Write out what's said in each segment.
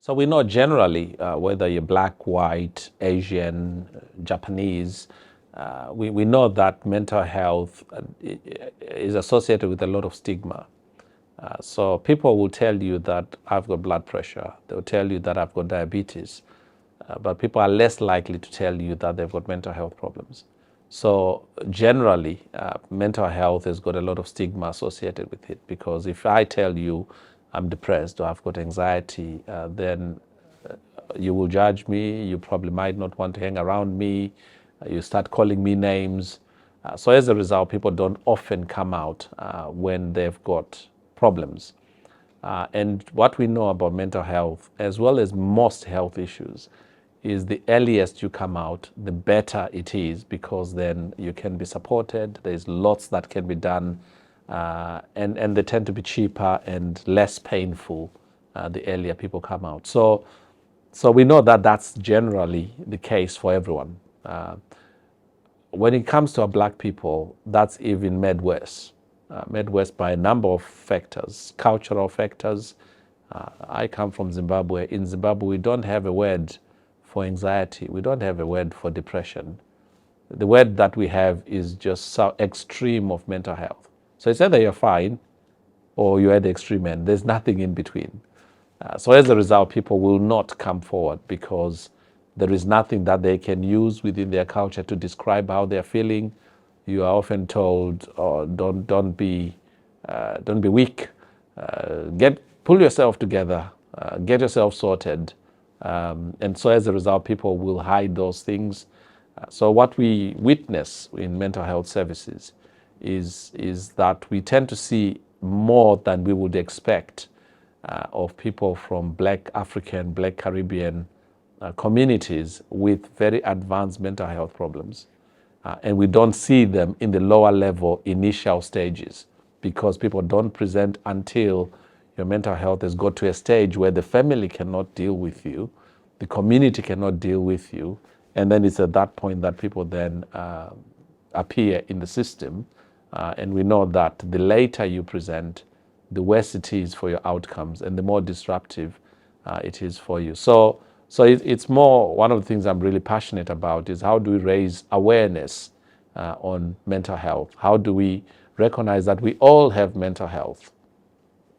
So we know generally, whether you're black, white, Asian, Japanese, we know that mental health is associated with a lot of stigma. So people will tell you that I've got blood pressure. They'll tell you that I've got diabetes. But people are less likely to tell you that they've got mental health problems. So generally, mental health has got a lot of stigma associated with it, because if I tell you I'm depressed or I've got anxiety, then you will judge me. You probably might not want to hang around me. You start calling me names. So as a result, people don't often come out when they've got problems. And what we know about mental health, as well as most health issues, is the earliest you come out, the better it is, because then you can be supported. There's lots that can be done, and they tend to be cheaper and less painful the earlier people come out. So we know that that's generally the case for everyone. When it comes to our black people, that's even made worse. Made worse by a number of factors, cultural factors. I come from Zimbabwe. In Zimbabwe, we don't have a word for anxiety. We don't have a word for depression. The word that we have is just so extreme of mental health. So it's either you're fine or you're at the extreme end. There's nothing in between. So as a result, people will not come forward because there is nothing that they can use within their culture to describe how they're feeling. You are often told, oh, don't be weak. Pull yourself together. Get yourself sorted. And so as a result, people will hide those things. So what we witness in mental health services is that we tend to see more than we would expect of people from Black African, Black Caribbean communities with very advanced mental health problems. And we don't see them in the lower level initial stages, because people don't present until your mental health has got to a stage where the family cannot deal with you, the community cannot deal with you, and then it's at that point that people then appear in the system. And we know that the later you present, the worse it is for your outcomes and the more disruptive it is for you. So it's more, one of the things I'm really passionate about is how do we raise awareness on mental health? How do we recognize that we all have mental health?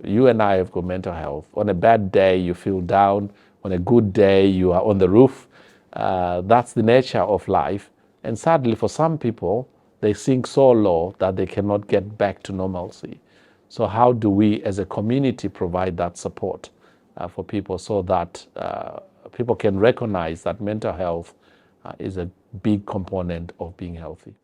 You and I have got mental health. On a bad day, you feel down. On a good day, you are on the roof. That's the nature of life. And sadly, for some people, they sink so low that they cannot get back to normalcy. So how do we as a community provide that support for people so that people can recognize that mental health is a big component of being healthy?